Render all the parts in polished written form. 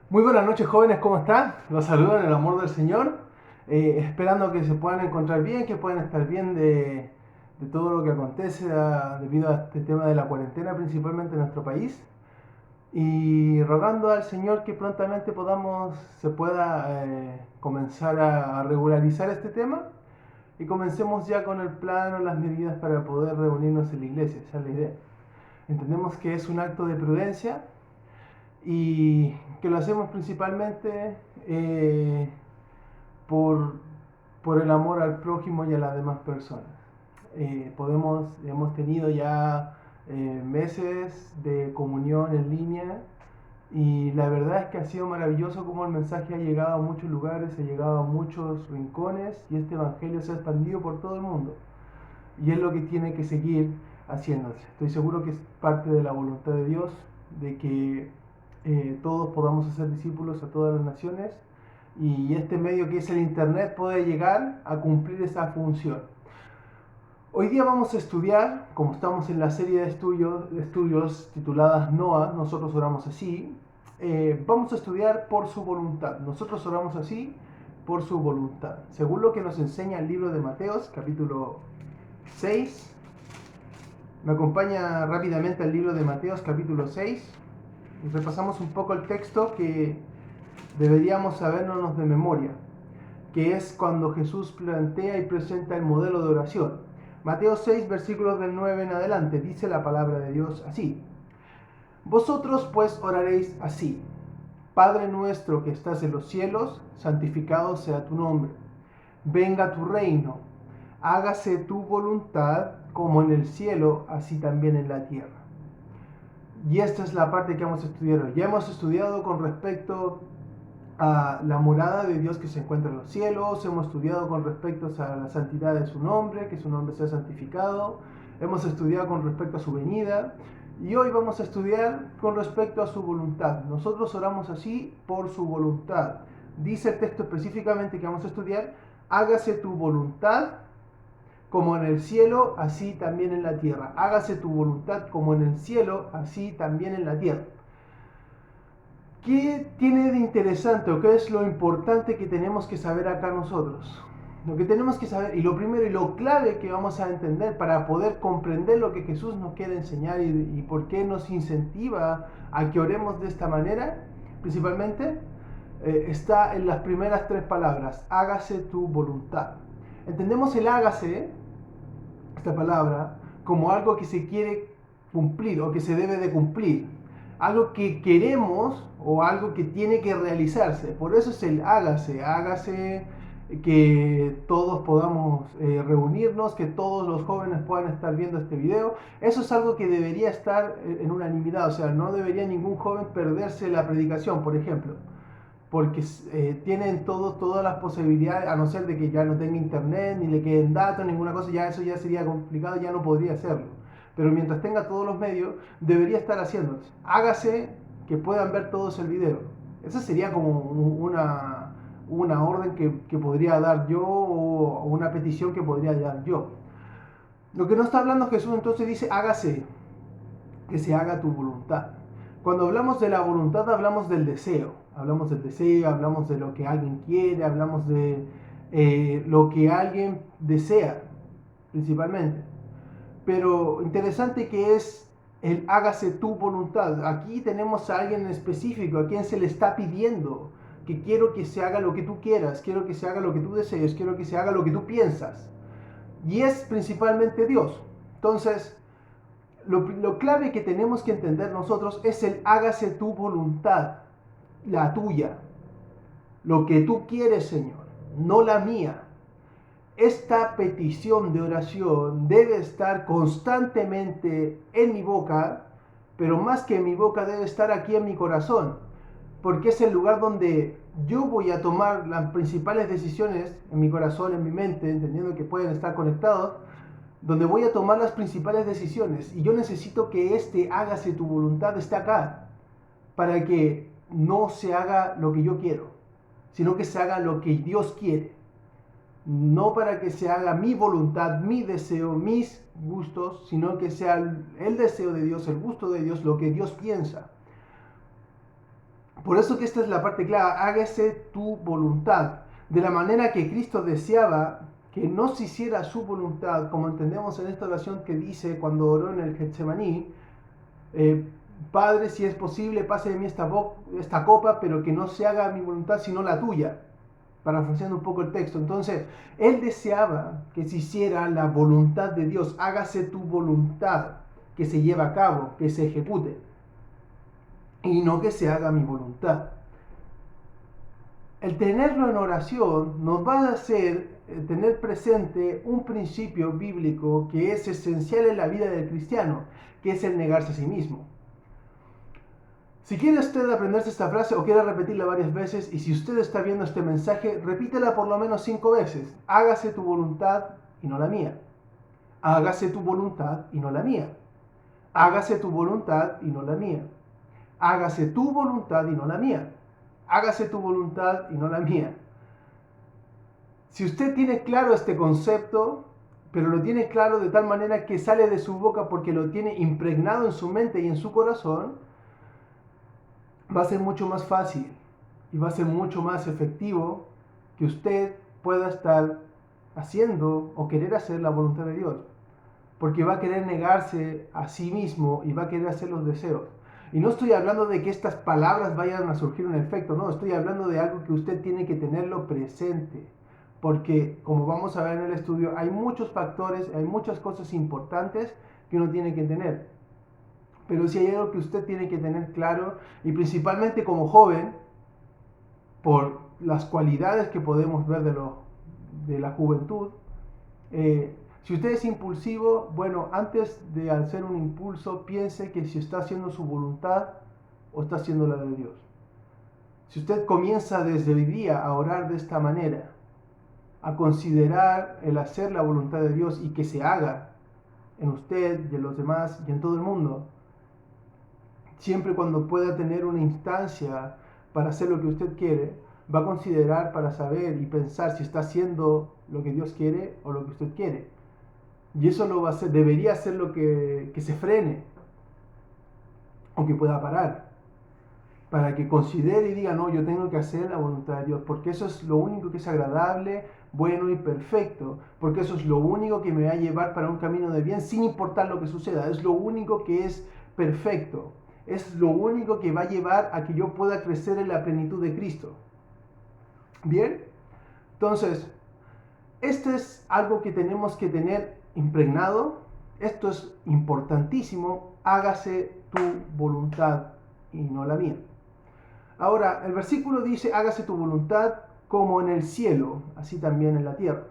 Muy buenas noches, jóvenes, ¿cómo están? Los saludo en el amor del Señor, esperando que se puedan encontrar bien, que puedan estar bien de todo lo que acontece debido a este tema de la cuarentena, principalmente en nuestro país, y rogando al Señor que prontamente se pueda comenzar a regularizar este tema y comencemos ya con el plano, las medidas para poder reunirnos en la iglesia, esa es la idea. Entendemos que es un acto de prudencia y que lo hacemos principalmente eh, por, por el amor al prójimo y a las demás personas. Hemos tenido ya meses de comunión en línea y la verdad es que ha sido maravilloso como el mensaje ha llegado a muchos lugares, ha llegado a muchos rincones y este evangelio se ha expandido por todo el mundo. Y es lo que tiene que seguir haciéndose. Estoy seguro que es parte de la voluntad de Dios de que todos podamos hacer discípulos a todas las naciones y este medio que es el Internet puede llegar a cumplir esa función. Hoy día vamos a estudiar, como estamos en la serie de estudios tituladas Noah, nosotros oramos así, vamos a estudiar por su voluntad. Nosotros oramos así por su voluntad. Según lo que nos enseña el libro de Mateos, capítulo 6. Me acompaña rápidamente al libro de Mateos capítulo 6 y repasamos un poco el texto que deberíamos sabernos de memoria, que es cuando Jesús plantea y presenta el modelo de oración. Mateo 6, versículos del 9 en adelante, dice la palabra de Dios así: Vosotros pues oraréis así: Padre nuestro que estás en los cielos, santificado sea tu nombre. Venga tu reino, hágase tu voluntad como en el cielo, así también en la tierra. Y esta es la parte que vamos a estudiar hoy. Ya hemos estudiado con respecto a la morada de Dios que se encuentra en los cielos, hemos estudiado con respecto a la santidad de su nombre, que su nombre sea santificado, hemos estudiado con respecto a su venida y hoy vamos a estudiar con respecto a su voluntad. Nosotros oramos así por su voluntad. Dice el texto específicamente que vamos a estudiar: hágase tu voluntad como en el cielo, así también en la tierra. Hágase tu voluntad como en el cielo, así también en la tierra. ¿Qué tiene de interesante o qué es lo importante que tenemos que saber acá nosotros? Lo que tenemos que saber, y lo primero y lo clave que vamos a entender para poder comprender lo que Jesús nos quiere enseñar y por qué nos incentiva a que oremos de esta manera, principalmente, está en las primeras tres palabras: hágase tu voluntad. Entendemos el hágase, esta palabra, como algo que se quiere cumplir o que se debe de cumplir, algo que queremos o algo que tiene que realizarse. Por eso es el hágase, hágase que todos podamos reunirnos, que todos los jóvenes puedan estar viendo este video. Eso es algo que debería estar en unanimidad, o sea, no debería ningún joven perderse la predicación, por ejemplo, porque tienen todas las posibilidades, a no ser de que ya no tenga internet, ni le queden datos, ninguna cosa, ya eso ya sería complicado, ya no podría hacerlo. Pero mientras tenga todos los medios, debería estar haciéndolo. Hágase que puedan ver todos el video. Esa sería como una orden que podría dar yo o una petición que podría dar yo. Lo que no está hablando Jesús entonces dice: hágase, que se haga tu voluntad. Cuando hablamos de la voluntad hablamos del deseo, hablamos de lo que alguien quiere, hablamos de lo que alguien desea, principalmente. Pero interesante que es el hágase tu voluntad. Aquí tenemos a alguien en específico a quien se le está pidiendo que quiero que se haga lo que tú quieras, quiero que se haga lo que tú desees, quiero que se haga lo que tú piensas. Y es principalmente Dios. Entonces, lo clave que tenemos que entender nosotros es el hágase tu voluntad, la tuya, lo que tú quieres, Señor, no la mía. Esta petición de oración debe estar constantemente en mi boca, pero más que en mi boca debe estar aquí en mi corazón, porque es el lugar donde yo voy a tomar las principales decisiones en mi corazón, en mi mente, entendiendo que pueden estar conectados, donde voy a tomar las principales decisiones. Y yo necesito que este hágase tu voluntad esté acá, para que no se haga lo que yo quiero, sino que se haga lo que Dios quiere. No para que se haga mi voluntad, mi deseo, mis gustos, sino que sea el deseo de Dios, el gusto de Dios, lo que Dios piensa. Por eso que esta es la parte clara, hágase tu voluntad, de la manera que Cristo deseaba que no se hiciera su voluntad, como entendemos en esta oración que dice cuando oró en el Getsemaní, Padre, si es posible, pase de mí esta copa, pero que no se haga mi voluntad sino la tuya, parafraseando un poco el texto. Entonces, Él deseaba que se hiciera la voluntad de Dios, hágase tu voluntad, que se lleve a cabo, que se ejecute, y no que se haga mi voluntad. El tenerlo en oración nos va a hacer tener presente un principio bíblico que es esencial en la vida del cristiano, que es el negarse a sí mismo. Si quiere usted aprenderse esta frase o quiere repetirla varias veces, y si usted está viendo este mensaje, repítela por lo menos 5 veces. Hágase tu voluntad y no la mía. Hágase tu voluntad y no la mía. Hágase tu voluntad y no la mía. Hágase tu voluntad y no la mía. Hágase tu voluntad y no la mía. Si usted tiene claro este concepto, pero lo tiene claro de tal manera que sale de su boca porque lo tiene impregnado en su mente y en su corazón, va a ser mucho más fácil y va a ser mucho más efectivo que usted pueda estar haciendo o querer hacer la voluntad de Dios. Porque va a querer negarse a sí mismo y va a querer hacer los deseos. Y no estoy hablando de que estas palabras vayan a surgir un efecto, no, estoy hablando de algo que usted tiene que tenerlo presente. Porque, como vamos a ver en el estudio, hay muchos factores, hay muchas cosas importantes que uno tiene que tener. Pero si hay algo que usted tiene que tener claro, y principalmente como joven, por las cualidades que podemos ver de la juventud, si usted es impulsivo, bueno, antes de hacer un impulso, piense que si está haciendo su voluntad o está haciendo la de Dios. Si usted comienza desde hoy día a orar de esta manera, a considerar el hacer la voluntad de Dios y que se haga en usted y en los demás y en todo el mundo, siempre cuando pueda tener una instancia para hacer lo que usted quiere, va a considerar para saber y pensar si está haciendo lo que Dios quiere o lo que usted quiere. Y eso lo va a hacer, debería ser lo que se frene o que pueda parar. Para que considere y diga, no, yo tengo que hacer la voluntad de Dios, porque eso es lo único que es agradable, bueno y perfecto, porque eso es lo único que me va a llevar para un camino de bien, sin importar lo que suceda, es lo único que es perfecto, es lo único que va a llevar a que yo pueda crecer en la plenitud de Cristo. ¿Bien? Entonces, esto es algo que tenemos que tener impregnado, esto es importantísimo, hágase tu voluntad y no la mía. Ahora, el versículo dice, hágase tu voluntad como en el cielo, así también en la tierra.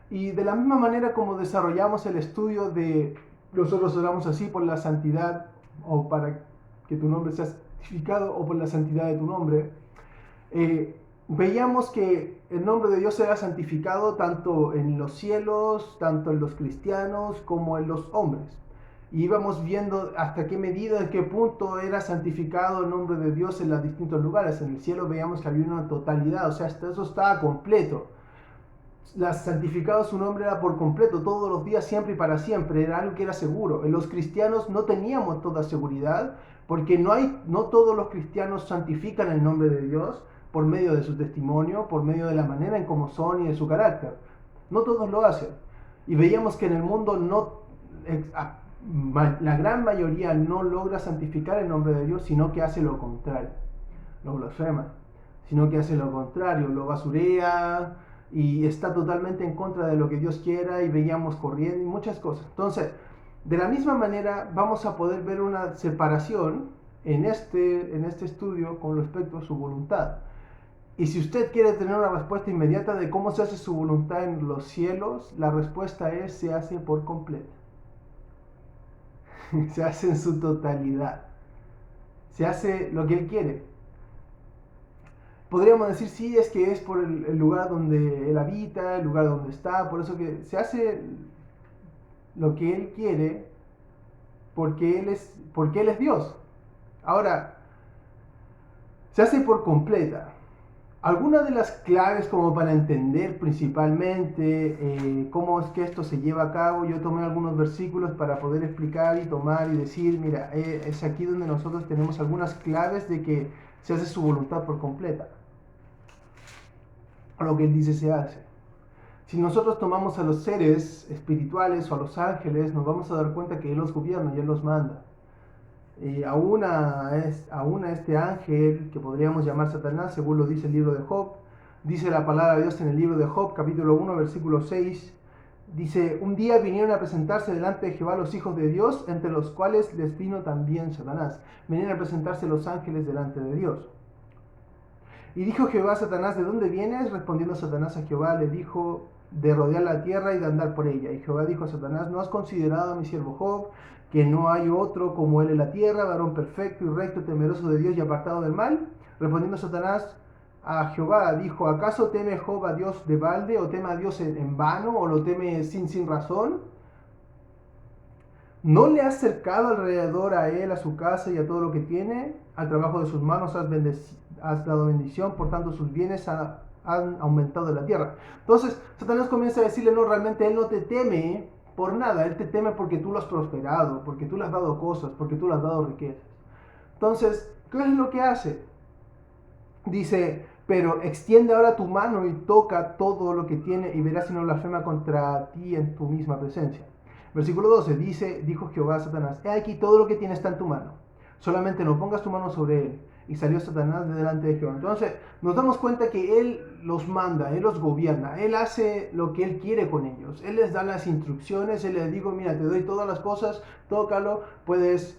Y de la misma manera como desarrollamos el estudio de, nosotros oramos así por la santidad, o para que tu nombre sea santificado, o por la santidad de tu nombre, veíamos que el nombre de Dios era santificado tanto en los cielos, tanto en los cristianos, como en los hombres. Y íbamos viendo hasta qué medida, en qué punto era santificado el nombre de Dios en los distintos lugares. En el cielo veíamos que había una totalidad, o sea, hasta eso estaba completo. Santificado su nombre era por completo, todos los días, siempre y para siempre, era algo que era seguro. En los cristianos no teníamos toda seguridad, porque no todos los cristianos santifican el nombre de Dios por medio de su testimonio, por medio de la manera en cómo son y de su carácter. No todos lo hacen. Y veíamos que en el mundo la gran mayoría no logra santificar el nombre de Dios, sino que hace lo contrario, lo blasfema, sino que hace lo contrario, lo basurea y está totalmente en contra de lo que Dios quiera, y veíamos corriendo y muchas cosas. Entonces, de la misma manera vamos a poder ver una separación en este estudio con respecto a su voluntad. Y si usted quiere tener una respuesta inmediata de cómo se hace su voluntad en los cielos, la respuesta es: se hace por completo. Se hace en su totalidad. Se hace lo que Él quiere. Podríamos decir, sí, es que es por el lugar donde Él habita, el lugar donde está, por eso que se hace lo que Él quiere, porque Él es Dios. Ahora, se hace por completa. Algunas de las claves como para entender principalmente cómo es que esto se lleva a cabo, yo tomé algunos versículos para poder explicar y tomar y decir, mira, es aquí donde nosotros tenemos algunas claves de que se hace su voluntad por completa. Lo que Él dice se hace. Si nosotros tomamos a los seres espirituales o a los ángeles, nos vamos a dar cuenta que Él los gobierna y Él los manda. Aún a este ángel, que podríamos llamar Satanás, según lo dice el libro de Job, dice la palabra de Dios en el libro de Job, capítulo 1, versículo 6, dice, un día vinieron a presentarse delante de Jehová los hijos de Dios, entre los cuales les vino también Satanás. Vinieron a presentarse los ángeles delante de Dios. Y dijo Jehová a Satanás, ¿de dónde vienes? Respondiendo Satanás a Jehová, le dijo, de rodear la tierra y de andar por ella. Y Jehová dijo a Satanás, ¿no has considerado a mi siervo Job, que no hay otro como él en la tierra, varón perfecto y recto, temeroso de Dios y apartado del mal? Respondiendo Satanás a Jehová, dijo, ¿acaso teme Job a Dios de balde, o teme a Dios en vano, o lo teme sin razón? ¿No le has cercado alrededor a él, a su casa y a todo lo que tiene? Al trabajo de sus manos has dado bendición, por tanto sus bienes han aumentado en la tierra. Entonces Satanás comienza a decirle, no, realmente él no te teme por nada, él te teme porque tú lo has prosperado, porque tú le has dado cosas, porque tú le has dado riquezas. Entonces, ¿qué es lo que hace? Dice, pero extiende ahora tu mano y toca todo lo que tiene y verás si no blasfema contra ti en tu misma presencia. Versículo 12 dijo Jehová a Satanás, he aquí todo lo que tiene está en tu mano, solamente no pongas tu mano sobre él. Y salió Satanás de delante de Jehová. Entonces nos damos cuenta que él los manda, él los gobierna, él hace lo que él quiere con ellos, él les da las instrucciones, él les dice, mira, te doy todas las cosas, tócalo, puedes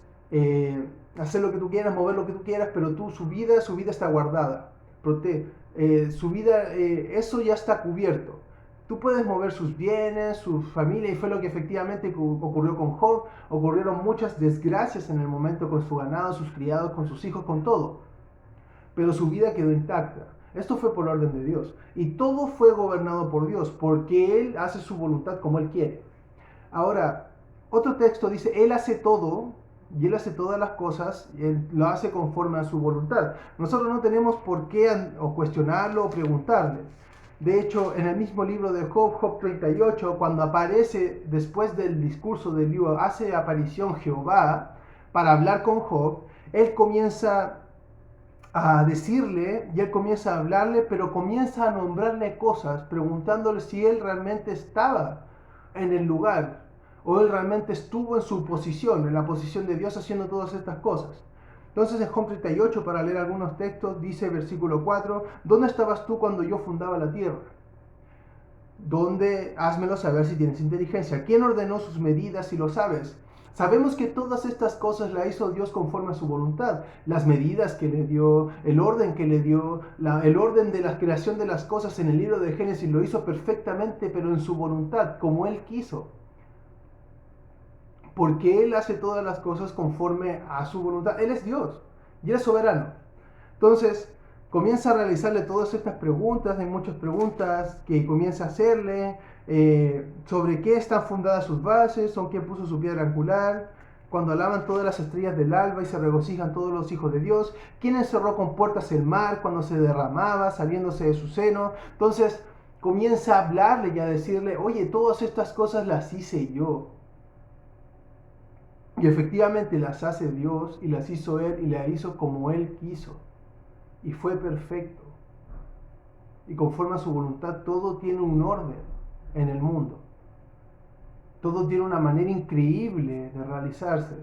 hacer lo que tú quieras, mover lo que tú quieras, pero su vida está guardada, su vida, eso ya está cubierto. Tú puedes mover sus bienes, su familia, y fue lo que efectivamente ocurrió con Job. Ocurrieron muchas desgracias en el momento con su ganado, sus criados, con sus hijos, con todo. Pero su vida quedó intacta. Esto fue por orden de Dios. Y todo fue gobernado por Dios, porque Él hace su voluntad como Él quiere. Ahora, otro texto dice, Él hace todo, y Él hace todas las cosas, y Él lo hace conforme a su voluntad. Nosotros no tenemos por qué o cuestionarlo o preguntarle. De hecho, en el mismo libro de Job, Job 38, cuando aparece después del discurso de Dios, hace aparición Jehová para hablar con Job, él comienza a decirle y él comienza a hablarle, pero comienza a nombrarle cosas, preguntándole si él realmente estaba en el lugar o él realmente estuvo en su posición, en la posición de Dios haciendo todas estas cosas. Entonces en Job 38, para leer algunos textos, dice versículo 4, ¿dónde estabas tú cuando yo fundaba la tierra? ¿Dónde? Házmelo saber si tienes inteligencia. ¿Quién ordenó sus medidas si lo sabes? Sabemos que todas estas cosas las hizo Dios conforme a su voluntad. Las medidas que le dio, el orden que le dio, el orden de la creación de las cosas en el libro de Génesis lo hizo perfectamente, pero en su voluntad, como Él quiso. Porque Él hace todas las cosas conforme a su voluntad. Él es Dios y Él es soberano. Entonces, comienza a realizarle todas estas preguntas, hay muchas preguntas que comienza a hacerle, sobre qué están fundadas sus bases, son quién puso su piedra angular, cuando alaban todas las estrellas del alba y se regocijan todos los hijos de Dios, quién encerró con puertas el mar cuando se derramaba, saliéndose de su seno. Entonces, comienza a hablarle y a decirle, oye, todas estas cosas las hice yo. Y efectivamente las hace Dios y las hizo Él y las hizo como Él quiso. Y fue perfecto. Y conforme a su voluntad, todo tiene un orden en el mundo. Todo tiene una manera increíble de realizarse.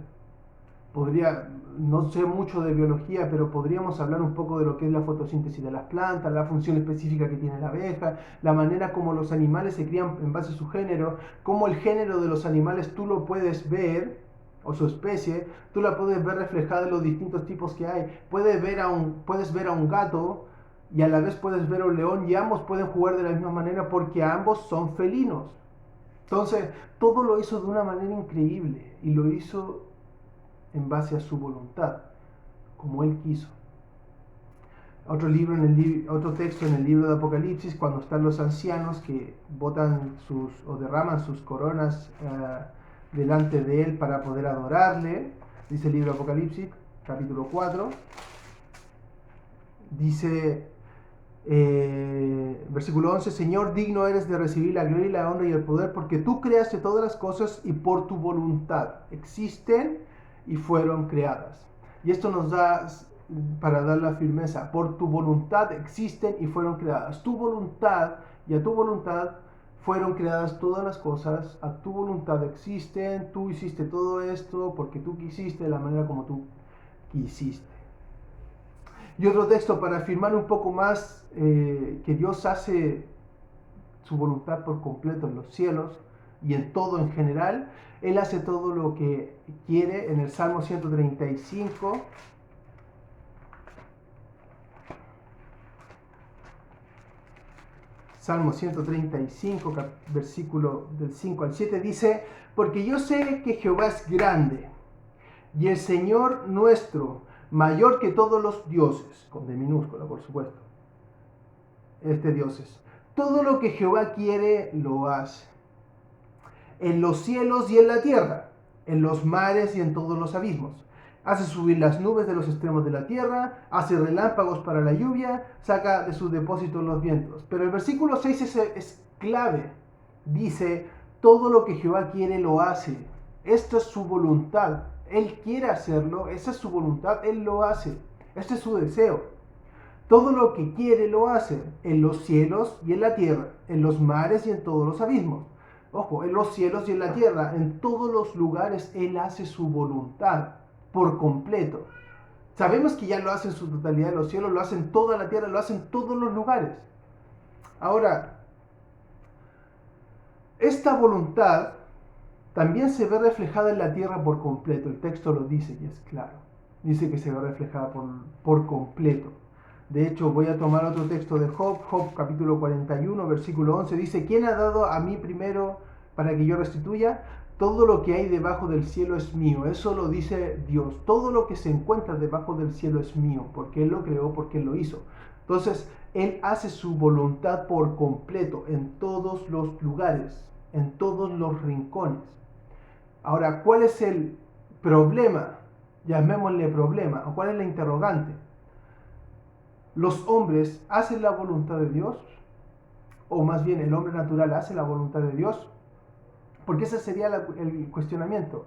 No sé mucho de biología, pero podríamos hablar un poco de lo que es la fotosíntesis de las plantas, la función específica que tiene la abeja, la manera como los animales se crían en base a su género, cómo el género de los animales tú lo puedes ver, o su especie, tú la puedes ver reflejada en los distintos tipos que hay. Puedes ver a un gato y a la vez puedes ver a un león y ambos pueden jugar de la misma manera porque ambos son felinos. Entonces, todo lo hizo de una manera increíble y lo hizo en base a su voluntad, como Él quiso. Otro texto en el libro de Apocalipsis, cuando están los ancianos que botan o derraman sus coronas delante de Él para poder adorarle, dice el libro de Apocalipsis, capítulo 4, dice, Versículo 11, Señor, digno eres de recibir la gloria y la honra y el poder, porque tú creaste todas las cosas y por tu voluntad existen y fueron creadas. Y esto nos da para dar la firmeza, por tu voluntad existen y fueron creadas. Tu voluntad y a tu voluntad fueron creadas todas las cosas, a tu voluntad existen, tú hiciste todo esto porque tú quisiste de la manera como tú quisiste. Y otro texto para afirmar un poco más que Dios hace su voluntad por completo en los cielos y en todo en general. Él hace todo lo que quiere en el Salmo 135. Salmo 135, versículo del 5 al 7 dice, porque yo sé que Jehová es grande y el Señor nuestro mayor que todos los dioses, con D minúscula por supuesto, dioses. Todo lo que Jehová quiere lo hace, en los cielos y en la tierra, en los mares y en todos los abismos. Hace subir las nubes de los extremos de la tierra, hace relámpagos para la lluvia, saca de sus depósitos los vientos. Pero el versículo 6 es clave. Dice, todo lo que Jehová quiere lo hace. Esto es su voluntad. Él quiere hacerlo, esa es su voluntad, Él lo hace. Este es su deseo. Todo lo que quiere lo hace, en los cielos y en la tierra, en los mares y en todos los abismos. Ojo, en los cielos y en la tierra, en todos los lugares Él hace su voluntad por completo. Sabemos que ya lo hace en su totalidad en los cielos, lo hace en toda la tierra, lo hace en todos los lugares. Ahora, esta voluntad también se ve reflejada en la tierra por completo. El texto lo dice y es claro. Dice que se ve reflejada por completo. De hecho, voy a tomar otro texto de Job, Job capítulo 41, versículo 11. Dice, ¿quién ha dado a mí primero para que yo restituya? Todo lo que hay debajo del cielo es mío. Eso lo dice Dios. Todo lo que se encuentra debajo del cielo es mío, porque Él lo creó, porque Él lo hizo. Entonces, Él hace su voluntad por completo, en todos los lugares, en todos los rincones. Ahora, ¿cuál es el problema? Llamémosle problema, o cuál es la interrogante. ¿Los hombres hacen la voluntad de Dios? O más bien, ¿el hombre natural hace la voluntad de Dios? Porque ese sería el cuestionamiento.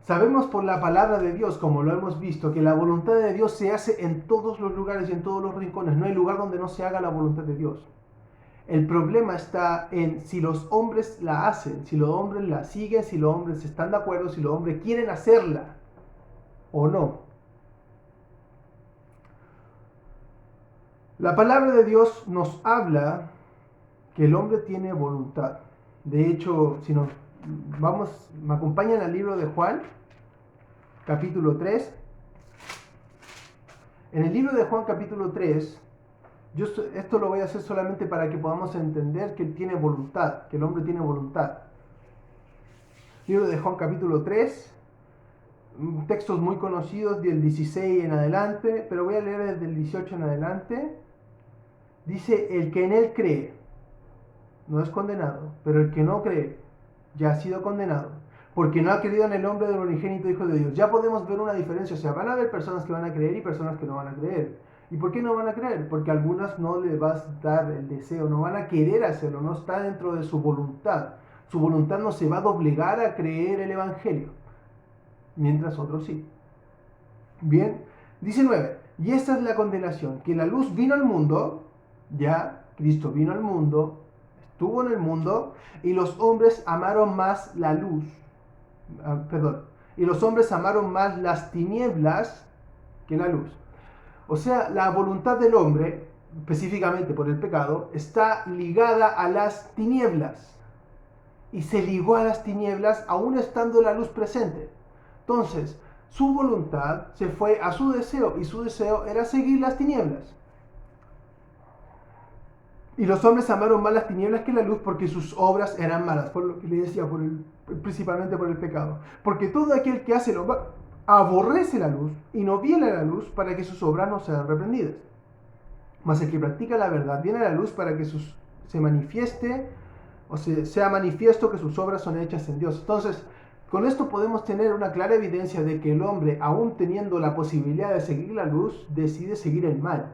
Sabemos por la palabra de Dios, como lo hemos visto, que la voluntad de Dios se hace en todos los lugares y en todos los rincones. No hay lugar donde no se haga la voluntad de Dios. El problema está en si los hombres la hacen, si los hombres la siguen, si los hombres están de acuerdo, si los hombres quieren hacerla o no. La palabra de Dios nos habla que el hombre tiene voluntad. De hecho, si nos vamos, me acompañan al libro de Juan, capítulo 3. En el libro de Juan, capítulo 3, esto lo voy a hacer solamente para que podamos entender que él tiene voluntad, que el hombre tiene voluntad. Libro de Juan, capítulo 3, textos muy conocidos del 16 en adelante, pero voy a leer desde el 18 en adelante. Dice, el que en él cree no es condenado, pero el que no cree ya ha sido condenado, porque no ha creído en el nombre del unigénito Hijo de Dios. Ya podemos ver una diferencia, o sea, van a haber personas que van a creer y personas que no van a creer. ¿Y por qué no van a creer? Porque a algunas no les va a dar el deseo, no van a querer hacerlo, no está dentro de su voluntad. Su voluntad no se va a doblegar a creer el Evangelio, mientras otros sí. Bien, 19. Y esta es la condenación, que la luz vino al mundo, ya, Cristo vino al mundo, estuvo en el mundo, y los hombres amaron más la luz, y los hombres amaron más las tinieblas que la luz. O sea, la voluntad del hombre, específicamente por el pecado, está ligada a las tinieblas, y se ligó a las tinieblas aún estando la luz presente. Entonces, su voluntad se fue a su deseo, y su deseo era seguir las tinieblas. Y los hombres amaron más las tinieblas que la luz porque sus obras eran malas, por lo que le decía, principalmente por el pecado. Porque todo aquel que hace lo malo aborrece la luz y no viene a la luz para que sus obras no sean reprendidas. Mas el que practica la verdad viene a la luz para que se manifieste, o sea manifiesto que sus obras son hechas en Dios. Entonces, con esto podemos tener una clara evidencia de que el hombre, aún teniendo la posibilidad de seguir la luz, decide seguir el mal.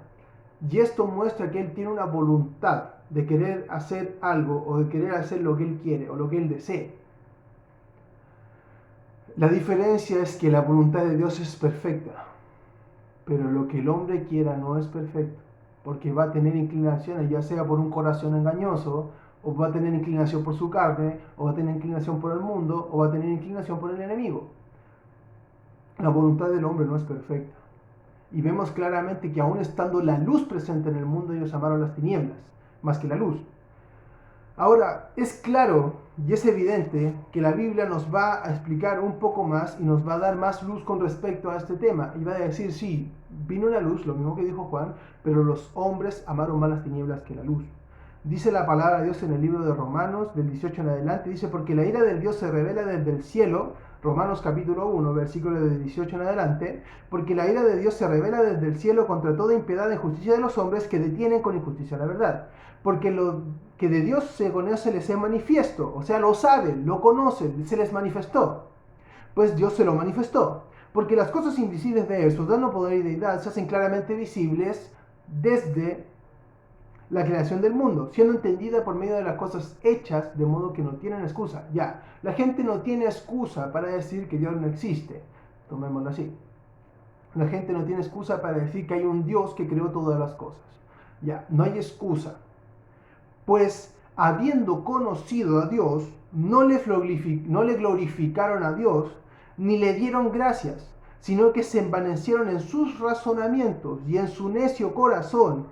Y esto muestra que él tiene una voluntad de querer hacer algo o de querer hacer lo que él quiere o lo que él desee. La diferencia es que la voluntad de Dios es perfecta, pero lo que el hombre quiera no es perfecto, porque va a tener inclinaciones, ya sea por un corazón engañoso, o va a tener inclinación por su carne, o va a tener inclinación por el mundo, o va a tener inclinación por el enemigo. La voluntad del hombre no es perfecta. Y vemos claramente que aún estando la luz presente en el mundo, ellos amaron las tinieblas más que la luz. Ahora, es claro y es evidente que la Biblia nos va a explicar un poco más y nos va a dar más luz con respecto a este tema. Y va a decir, sí, vino la luz, lo mismo que dijo Juan, pero los hombres amaron más las tinieblas que la luz. Dice la palabra de Dios en el libro de Romanos, del 18 en adelante, dice, porque la ira del Dios se revela desde el cielo, Romanos capítulo 1, versículo de 18 en adelante, porque la ira de Dios se revela desde el cielo contra toda impiedad e injusticia de los hombres que detienen con injusticia la verdad. Porque lo que de Dios se conoce les es manifiesto, o sea, lo saben, lo conocen, se les manifestó. Pues Dios se lo manifestó. Porque las cosas invisibles de Él, su eterno poder y deidad, se hacen claramente visibles desde la creación del mundo, siendo entendida por medio de las cosas hechas, de modo que no tienen excusa. Ya, la gente no tiene excusa para decir que Dios no existe. Tomémoslo así. La gente no tiene excusa para decir que hay un Dios que creó todas las cosas. Ya, no hay excusa. Pues habiendo conocido a Dios, no le glorificaron a Dios, ni le dieron gracias, sino que se envanecieron en sus razonamientos y en su necio corazón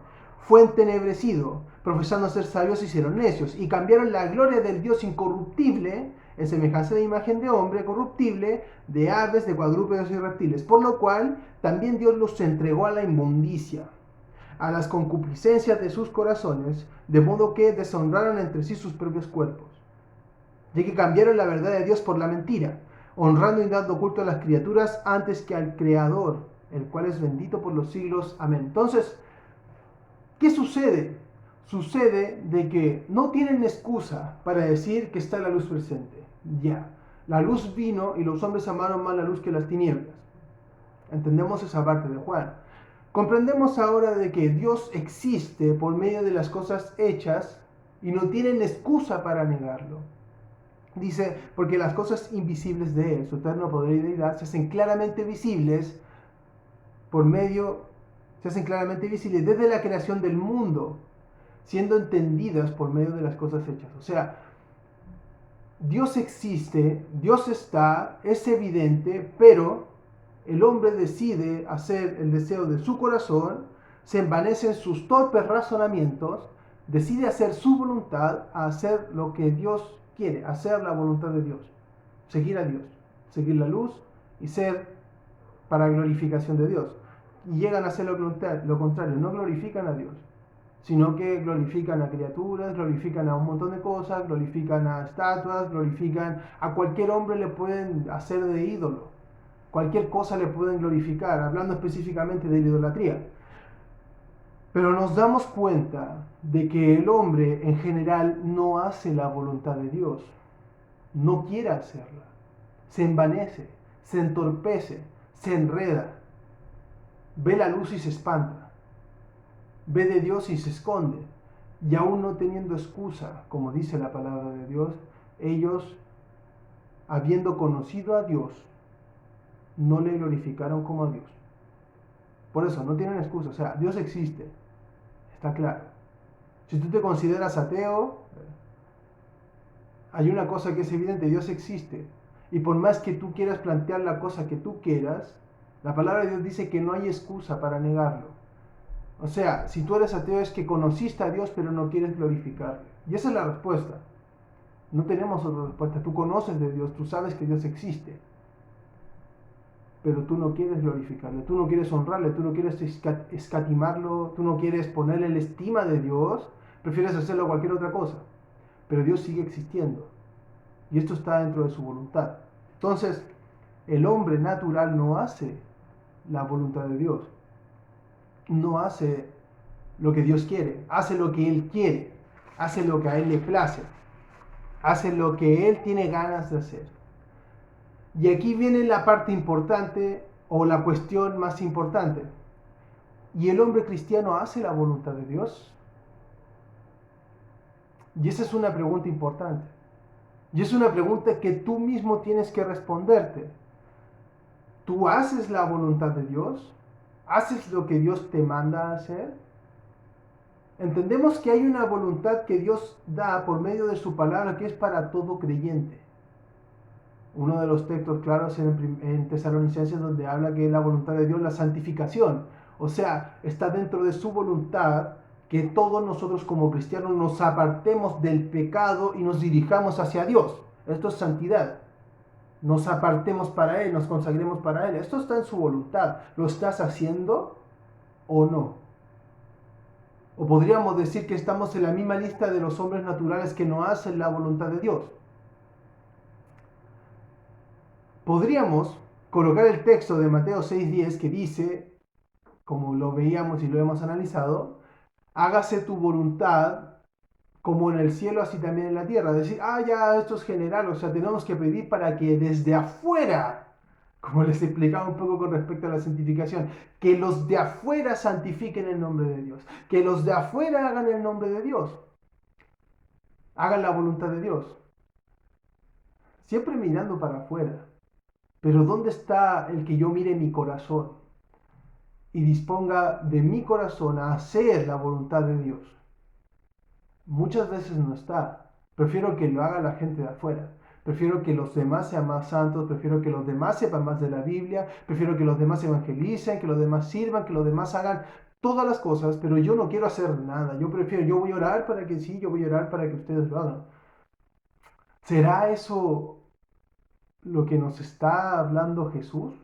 fue entenebrecido, profesando ser sabios se hicieron necios, y cambiaron la gloria del Dios incorruptible, en semejanza de imagen de hombre corruptible, de aves, de cuadrúpedos y reptiles, por lo cual también Dios los entregó a la inmundicia, a las concupiscencias de sus corazones, de modo que deshonraron entre sí sus propios cuerpos, ya que cambiaron la verdad de Dios por la mentira, honrando y dando culto a las criaturas antes que al Creador, el cual es bendito por los siglos. Amén. Entonces, ¿qué sucede? Sucede de que no tienen excusa para decir que está la luz presente. Ya, la luz vino y los hombres amaron más la luz que las tinieblas. Entendemos esa parte de Juan. Comprendemos ahora de que Dios existe por medio de las cosas hechas y no tienen excusa para negarlo. Dice, porque las cosas invisibles de Él, su eterno poder y deidad, se hacen claramente visibles desde la creación del mundo, siendo entendidas por medio de las cosas hechas. O sea, Dios existe, Dios está, es evidente, pero el hombre decide hacer el deseo de su corazón, se envanece en sus torpes razonamientos, decide hacer su voluntad, a hacer lo que Dios quiere, hacer la voluntad de Dios, seguir a Dios, seguir la luz y ser para glorificación de Dios. Y llegan a hacer lo contrario, no glorifican a Dios, sino que glorifican a criaturas, glorifican a un montón de cosas, glorifican a estatuas, glorifican a cualquier hombre, le pueden hacer de ídolo, cualquier cosa le pueden glorificar, hablando específicamente de la idolatría. Pero nos damos cuenta de que el hombre en general no hace la voluntad de Dios, no quiere hacerla, se envanece, se entorpece, se enreda, ve la luz y se espanta, ve de Dios y se esconde, y aún no teniendo excusa, como dice la palabra de Dios, ellos, habiendo conocido a Dios, no le glorificaron como a Dios. Por eso, no tienen excusa, o sea, Dios existe, está claro. Si tú te consideras ateo, hay una cosa que es evidente, Dios existe. Y por más que tú quieras plantear la cosa que tú quieras, la palabra de Dios dice que no hay excusa para negarlo. O sea, si tú eres ateo es que conociste a Dios pero no quieres glorificarle. Y esa es la respuesta. No tenemos otra respuesta. Tú conoces de Dios, tú sabes que Dios existe, pero tú no quieres glorificarle, tú no quieres honrarle, tú no quieres escatimarlo, tú no quieres ponerle la estima de Dios, prefieres hacerlo cualquier otra cosa. Pero Dios sigue existiendo y esto está dentro de su voluntad. Entonces, el hombre natural no hace la voluntad de Dios, no hace lo que Dios quiere, hace lo que Él quiere, hace lo que a Él le place, hace lo que Él tiene ganas de hacer. Y aquí viene la parte importante o la cuestión más importante. ¿Y el hombre cristiano hace la voluntad de Dios? Y esa es una pregunta importante. Y es una pregunta que tú mismo tienes que responderte. ¿Tú haces la voluntad de Dios? ¿Haces lo que Dios te manda a hacer? Entendemos que hay una voluntad que Dios da por medio de su palabra que es para todo creyente. Uno de los textos claros en Tesalonicenses donde habla que es la voluntad de Dios la santificación. O sea, está dentro de su voluntad que todos nosotros como cristianos nos apartemos del pecado y nos dirijamos hacia Dios. Esto es santidad. Nos apartemos para Él, nos consagremos para Él. Esto está en su voluntad. ¿Lo estás haciendo o no? O podríamos decir que estamos en la misma lista de los hombres naturales que no hacen la voluntad de Dios. Podríamos colocar el texto de Mateo 6:10 que dice, como lo veíamos y lo hemos analizado, hágase tu voluntad como en el cielo, así también en la tierra. Decir, ya, esto es general, o sea, tenemos que pedir para que desde afuera, como les explicaba un poco con respecto a la santificación, que los de afuera santifiquen el nombre de Dios, que los de afuera hagan el nombre de Dios, hagan la voluntad de Dios, siempre mirando para afuera. Pero ¿dónde está el que yo mire mi corazón y disponga de mi corazón a hacer la voluntad de Dios? Muchas veces no está. Prefiero que lo haga la gente de afuera. Prefiero que los demás sean más santos, prefiero que los demás sepan más de la Biblia, prefiero que los demás evangelicen, que los demás sirvan, que los demás hagan todas las cosas, pero yo no quiero hacer nada. Yo voy a orar para que sí, yo voy a orar para que ustedes lo hagan. ¿Será eso lo que nos está hablando Jesús?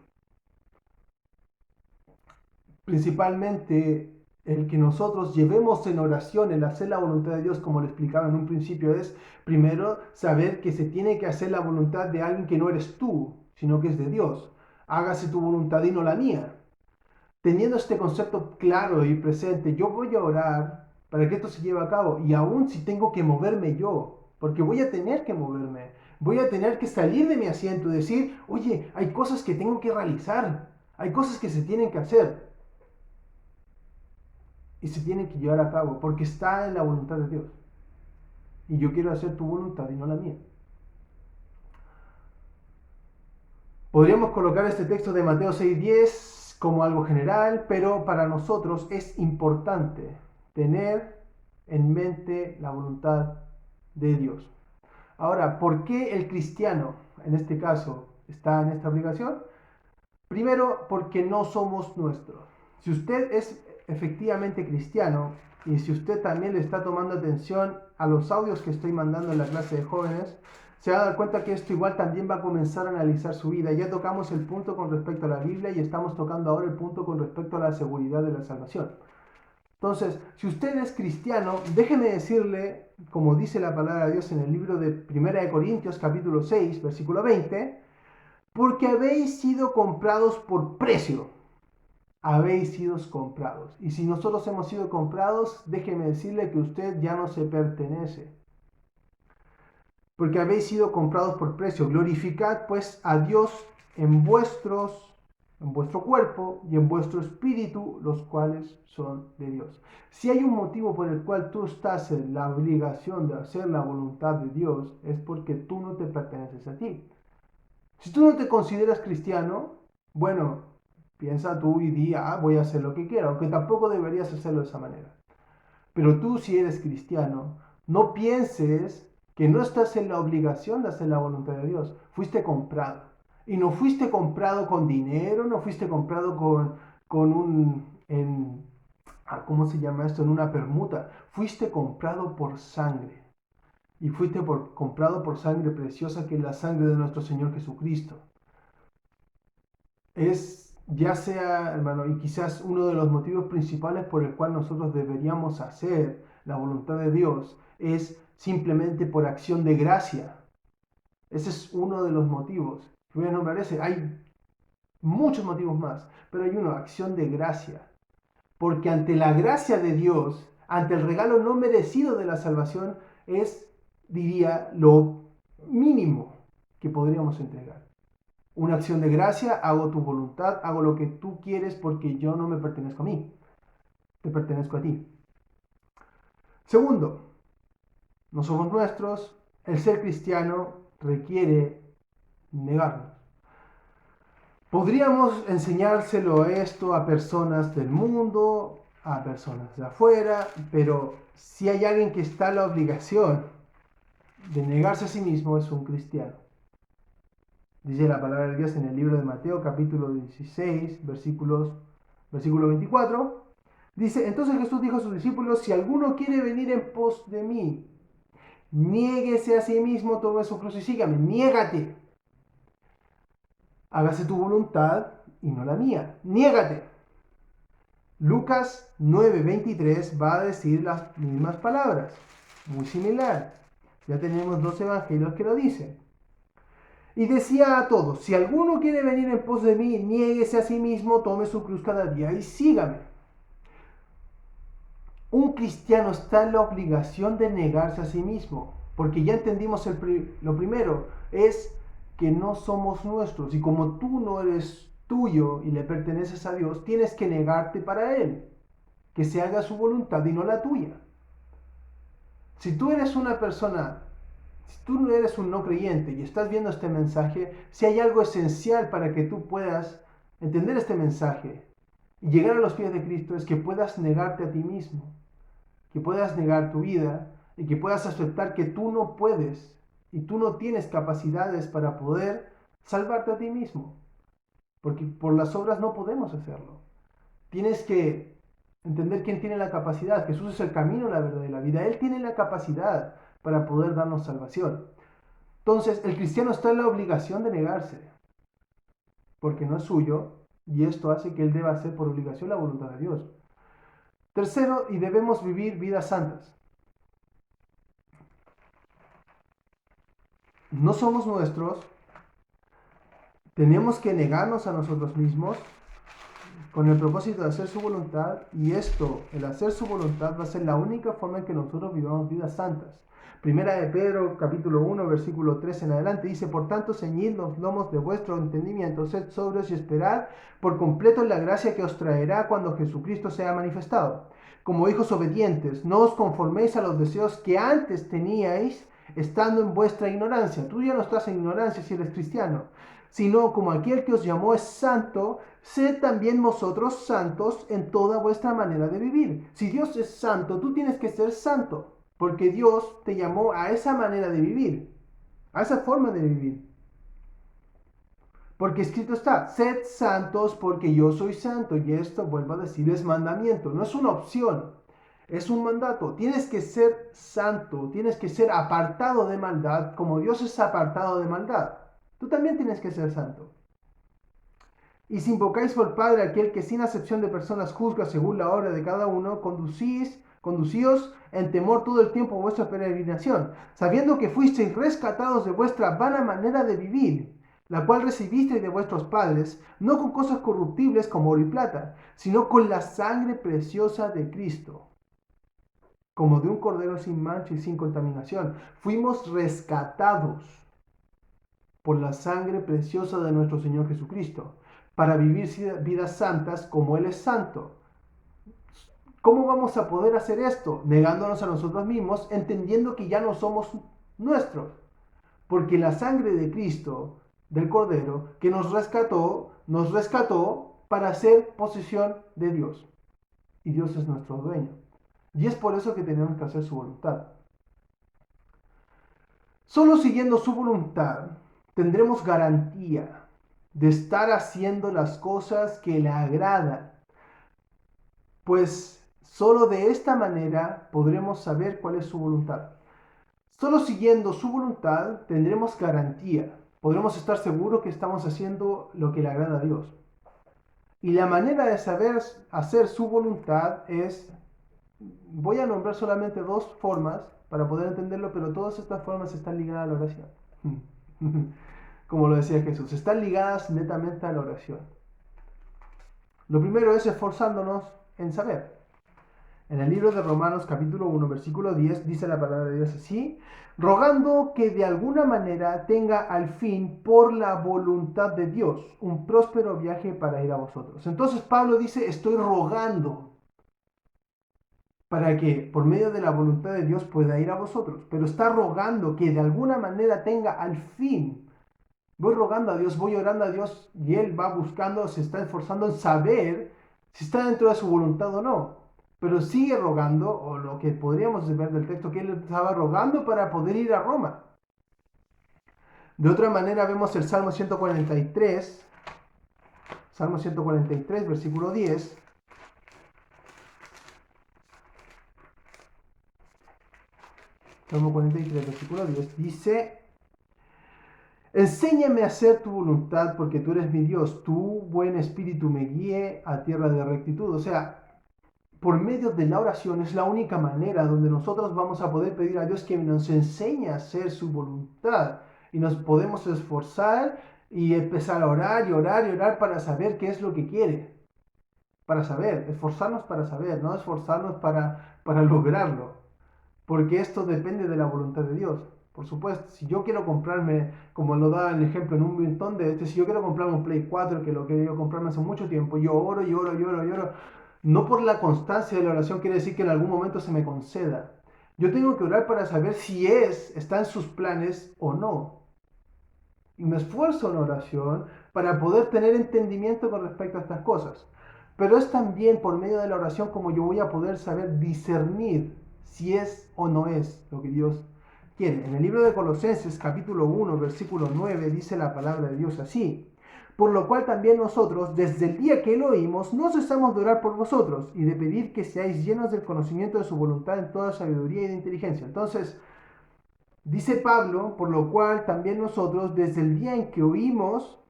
Principalmente el que nosotros llevemos en oración el hacer la voluntad de Dios, como le explicaba en un principio, es primero saber que se tiene que hacer la voluntad de alguien que no eres tú, sino que es de Dios. Hágase tu voluntad y no la mía. Teniendo este concepto claro y presente, yo voy a orar para que esto se lleve a cabo, y aún si tengo que moverme yo, porque voy a tener que moverme, voy a tener que salir de mi asiento y decir, oye, hay cosas que tengo que realizar, hay cosas que se tienen que hacer y se tienen que llevar a cabo porque está en la voluntad de Dios. Y yo quiero hacer tu voluntad y no la mía. Podríamos colocar este texto de Mateo 6:10 como algo general, pero para nosotros es importante tener en mente la voluntad de Dios. Ahora, ¿por qué el cristiano, en este caso, está en esta obligación? Primero, porque no somos nuestros. Si usted es efectivamente cristiano y si usted también le está tomando atención a los audios que estoy mandando en la clase de jóvenes, se va a dar cuenta que esto igual también va a comenzar a analizar su vida. Ya tocamos el punto con respecto a la Biblia y estamos tocando ahora el punto con respecto a la seguridad de la salvación. Entonces, si usted es cristiano, déjeme decirle, como dice la palabra de Dios en el libro de 1 Corintios capítulo 6, versículo 20, porque habéis sido comprados por precio. Habéis sido comprados. Y si nosotros hemos sido comprados, déjeme decirle que usted ya no se pertenece. Porque habéis sido comprados por precio. Glorificad pues a Dios en vuestro cuerpo y en vuestro espíritu, los cuales son de Dios. Si hay un motivo por el cual tú estás en la obligación de hacer la voluntad de Dios, es porque tú no te perteneces a ti. Si tú no te consideras cristiano, bueno, piensa tú y di, voy a hacer lo que quiera, aunque tampoco deberías hacerlo de esa manera. Pero tú, si eres cristiano, no pienses que no estás en la obligación de hacer la voluntad de Dios. Fuiste comprado. Y no fuiste comprado con dinero, no fuiste comprado con ¿cómo se llama esto? En una permuta. Fuiste comprado por sangre. Y fuiste comprado por sangre preciosa, que es la sangre de nuestro Señor Jesucristo. Es ya sea, hermano, y quizás uno de los motivos principales por el cual nosotros deberíamos hacer la voluntad de Dios es simplemente por acción de gracia. Ese es uno de los motivos. Voy a nombrar ese. Hay muchos motivos más, pero hay uno, acción de gracia. Porque ante la gracia de Dios, ante el regalo no merecido de la salvación, es, diría, lo mínimo que podríamos entregar. Una acción de gracia, hago tu voluntad, hago lo que tú quieres porque yo no me pertenezco a mí. te pertenezco a ti. Segundo, no somos nuestros, el ser cristiano requiere negarnos. Podríamos enseñárselo esto a personas del mundo, a personas de afuera, pero si hay alguien que está en la obligación de negarse a sí mismo, es un cristiano. Dice la palabra de Dios en el libro de Mateo, capítulo 16, versículo 24. Dice, entonces Jesús dijo a sus discípulos, si alguno quiere venir en pos de mí, niéguese a sí mismo, tome su cruz y sígame. Niégate. Hágase tu voluntad y no la mía. Niégate. Lucas 9:23 va a decir las mismas palabras. Muy similar. Ya tenemos dos evangelios que lo dicen. Y decía a todos, si alguno quiere venir en pos de mí, niéguese a sí mismo, tome su cruz cada día y sígame. Un cristiano está en la obligación de negarse a sí mismo, porque ya entendimos lo primero, es que no somos nuestros, y como tú no eres tuyo y le perteneces a Dios, tienes que negarte para Él, que se haga su voluntad y no la tuya. Si tú eres una persona, si tú no eres un no creyente y estás viendo este mensaje, si hay algo esencial para que tú puedas entender este mensaje y llegar a los pies de Cristo, es que puedas negarte a ti mismo, que puedas negar tu vida y que puedas aceptar que tú no puedes y tú no tienes capacidades para poder salvarte a ti mismo, porque por las obras no podemos hacerlo. Tienes que entender quién tiene la capacidad. Jesús es el camino, la verdad y la vida. Él tiene la capacidad para poder darnos salvación. Entonces, el cristiano está en la obligación de negarse, porque no es suyo, y esto hace que él deba hacer por obligación la voluntad de Dios. Tercero, y debemos vivir vidas santas. No somos nuestros, tenemos que negarnos a nosotros mismos con el propósito de hacer su voluntad, y esto, el hacer su voluntad, va a ser la única forma en que nosotros vivamos vidas santas. Primera de Pedro, capítulo 1, versículo 3 en adelante, dice, por tanto, ceñid los lomos de vuestro entendimiento, sed sobrios y esperad por completo en la gracia que os traerá cuando Jesucristo sea manifestado. Como hijos obedientes, no os conforméis a los deseos que antes teníais, estando en vuestra ignorancia. Tú ya no estás en ignorancia si eres cristiano, sino como aquel que os llamó es santo, sed también vosotros santos en toda vuestra manera de vivir. Si Dios es santo, tú tienes que ser santo, porque Dios te llamó a esa manera de vivir, a esa forma de vivir. Porque escrito está, sed santos porque yo soy santo. Y esto, vuelvo a decir, es mandamiento, no es una opción, es un mandato. Tienes que ser santo, tienes que ser apartado de maldad, como Dios es apartado de maldad. Tú también tienes que ser santo. Y si invocáis por Padre aquel que sin acepción de personas juzga según la obra de cada uno, conducíos en temor todo el tiempo vuestra peregrinación, sabiendo que fuisteis rescatados de vuestra vana manera de vivir, la cual recibisteis de vuestros padres, no con cosas corruptibles como oro y plata, sino con la sangre preciosa de Cristo, como de un cordero sin mancha y sin contaminación. Fuimos rescatados por la sangre preciosa de nuestro Señor Jesucristo, para vivir vidas santas como Él es santo. ¿Cómo vamos a poder hacer esto? Negándonos a nosotros mismos, entendiendo que ya no somos nuestros. Porque la sangre de Cristo, del Cordero, que nos rescató para ser posesión de Dios. Y Dios es nuestro dueño. Y es por eso que tenemos que hacer su voluntad. Solo siguiendo su voluntad tendremos garantía de estar haciendo las cosas que le agradan, pues solo de esta manera podremos saber cuál es su voluntad. Solo siguiendo su voluntad tendremos garantía, podremos estar seguros que estamos haciendo lo que le agrada a Dios. Y la manera de saber hacer su voluntad es, voy a nombrar solamente dos formas para poder entenderlo, pero todas estas formas están ligadas a la oración. Como lo decía Jesús, están ligadas netamente a la oración. Lo primero es esforzándonos en saber. En el libro de Romanos capítulo 1 versículo 10 dice la palabra de Dios así, rogando que de alguna manera tenga al fin por la voluntad de Dios un próspero viaje para ir a vosotros. Entonces Pablo dice, estoy rogando para que por medio de la voluntad de Dios pueda ir a vosotros, pero está rogando que de alguna manera tenga al fin. Voy rogando a Dios, voy orando a Dios y Él va buscando, se está esforzando en saber si está dentro de su voluntad o no. Pero sigue rogando, o lo que podríamos ver del texto, que Él estaba rogando para poder ir a Roma. De otra manera vemos el Salmo 143, versículo 10. Salmo 43, versículo 10, dice: enséñame a hacer tu voluntad porque tú eres mi Dios, tu buen espíritu me guíe a tierra de rectitud. O sea, por medio de la oración es la única manera donde nosotros vamos a poder pedir a Dios que nos enseñe a hacer su voluntad. Y nos podemos esforzar y empezar a orar y orar y orar para saber qué es lo que quiere. Para saber, esforzarnos para saber, no esforzarnos para lograrlo. Porque esto depende de la voluntad de Dios. Por supuesto, si yo quiero comprarme, como lo da el ejemplo en un montón de si yo quiero comprarme un Play 4, que lo quería comprarme hace mucho tiempo, yo oro y oro y oro y oro. No por la constancia de la oración quiere decir que en algún momento se me conceda. Yo tengo que orar para saber si está en sus planes o no. Y me esfuerzo en oración para poder tener entendimiento con respecto a estas cosas. Pero es también por medio de la oración como yo voy a poder saber discernir si es o no es lo que Dios quiere. En el libro de Colosenses capítulo 1 versículo 9 dice la palabra de Dios así: por lo cual también nosotros, desde el día que lo oímos, no cesamos de orar por vosotros y de pedir que seáis llenos del conocimiento de su voluntad en toda sabiduría y de inteligencia. Entonces, dice Pablo, por lo cual también nosotros, desde el día en que oímos,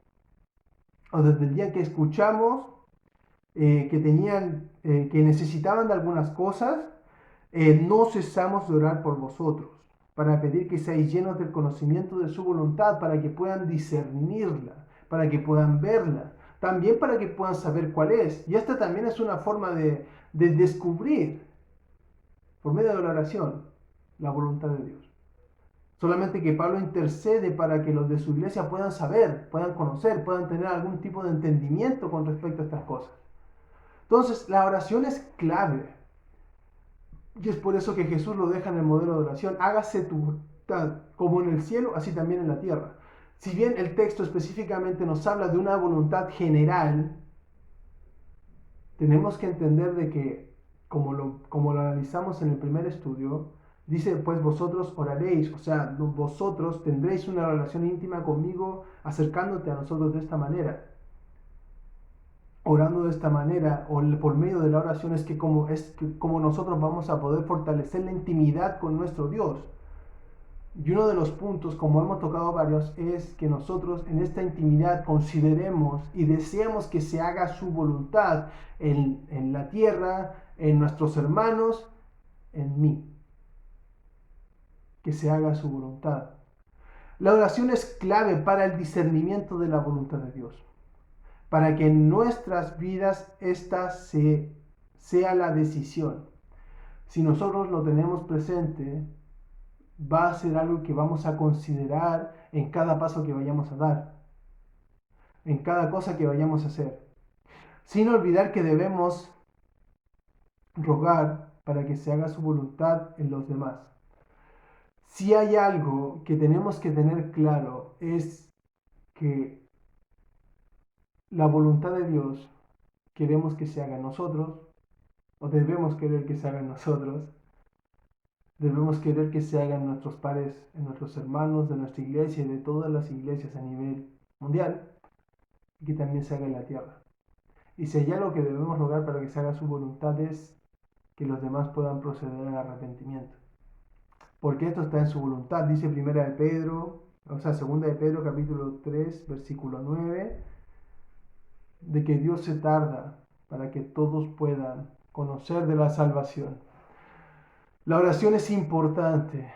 o desde el día que escuchamos, que necesitaban de algunas cosas, no cesamos de orar por vosotros, para pedir que seáis llenos del conocimiento de su voluntad, para que puedan discernirla, para que puedan verla, también para que puedan saber cuál es. Y esta también es una forma de descubrir, por medio de la oración, la voluntad de Dios. Solamente que Pablo intercede para que los de su iglesia puedan saber, puedan conocer, puedan tener algún tipo de entendimiento con respecto a estas cosas. Entonces, la oración es clave. Y es por eso que Jesús lo deja en el modelo de oración. Hágase tu voluntad como en el cielo, así también en la tierra. Si bien el texto específicamente nos habla de una voluntad general, tenemos que entender de que, como lo analizamos en el primer estudio, dice, pues vosotros oraréis, o sea, vosotros tendréis una relación íntima conmigo acercándote a nosotros de esta manera. Orando de esta manera o por medio de la oración es como nosotros vamos a poder fortalecer la intimidad con nuestro Dios. Y uno de los puntos, como hemos tocado varios, es que nosotros en esta intimidad consideremos y deseemos que se haga su voluntad en la tierra, en nuestros hermanos, en mí. Que se haga su voluntad. La oración es clave para el discernimiento de la voluntad de Dios, para que en nuestras vidas esta sea la decisión. Si nosotros lo tenemos presente, va a ser algo que vamos a considerar en cada paso que vayamos a dar, en cada cosa que vayamos a hacer, sin olvidar que debemos rogar para que se haga su voluntad en los demás. Si hay algo que tenemos que tener claro es que la voluntad de Dios queremos que se haga en nosotros, o debemos querer que se haga en nosotros, debemos querer que se haga en nuestros pares, en nuestros hermanos, de nuestra iglesia y de todas las iglesias a nivel mundial, y que también se haga en la tierra. Y si hay algo que debemos rogar para que se haga su voluntad es que los demás puedan proceder al arrepentimiento. Porque esto está en su voluntad, dice primera de Pedro, o sea, segunda de Pedro capítulo 3, versículo 9, de que Dios se tarda para que todos puedan conocer de la salvación. La oración es importante.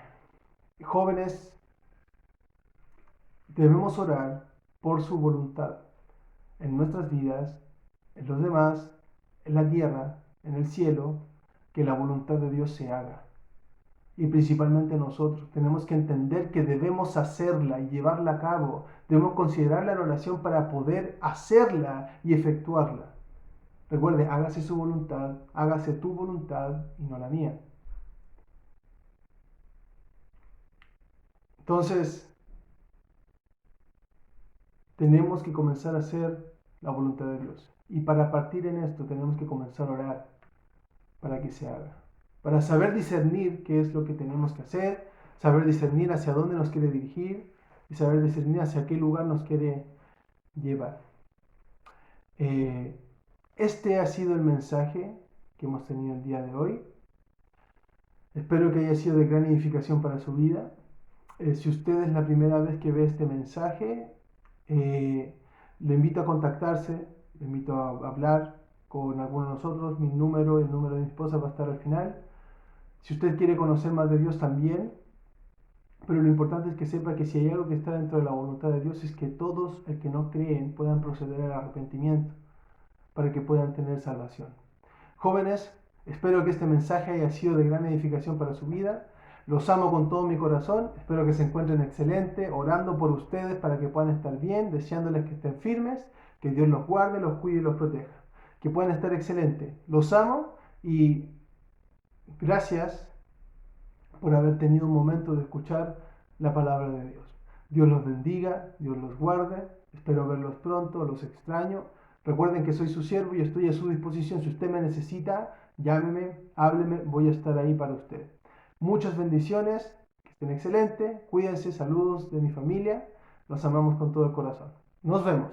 Jóvenes, debemos orar por su voluntad en nuestras vidas, en los demás, en la tierra, en el cielo, que la voluntad de Dios se haga. Y principalmente nosotros tenemos que entender que debemos hacerla y llevarla a cabo. Debemos considerar la oración para poder hacerla y efectuarla. Recuerde, hágase su voluntad, hágase tu voluntad y no la mía. Entonces, tenemos que comenzar a hacer la voluntad de Dios. Y para partir en esto tenemos que comenzar a orar para que se haga. Para saber discernir qué es lo que tenemos que hacer, saber discernir hacia dónde nos quiere dirigir y saber discernir hacia qué lugar nos quiere llevar. Este ha sido el mensaje que hemos tenido el día de hoy. Espero que haya sido de gran edificación para su vida. Si usted es la primera vez que ve este mensaje, le invito a contactarse, le invito a hablar con alguno de nosotros. Mi número, el número de mi esposa va a estar al final. Si usted quiere conocer más de Dios también, pero lo importante es que sepa que si hay algo que está dentro de la voluntad de Dios es que todos el que no creen puedan proceder al arrepentimiento para que puedan tener salvación. Jóvenes, espero que este mensaje haya sido de gran edificación para su vida. Los amo con todo mi corazón. Espero que se encuentren excelente, orando por ustedes para que puedan estar bien, deseándoles que estén firmes, que Dios los guarde, los cuide y los proteja. Que puedan estar excelentes. Los amo y gracias por haber tenido un momento de escuchar la palabra de Dios. Dios los bendiga, Dios los guarde. Espero verlos pronto, los extraño. Recuerden que soy su siervo y estoy a su disposición. Si usted me necesita, llámeme, hábleme, voy a estar ahí para usted. Muchas bendiciones, que estén excelentes, cuídense, saludos de mi familia, los amamos con todo el corazón. Nos vemos.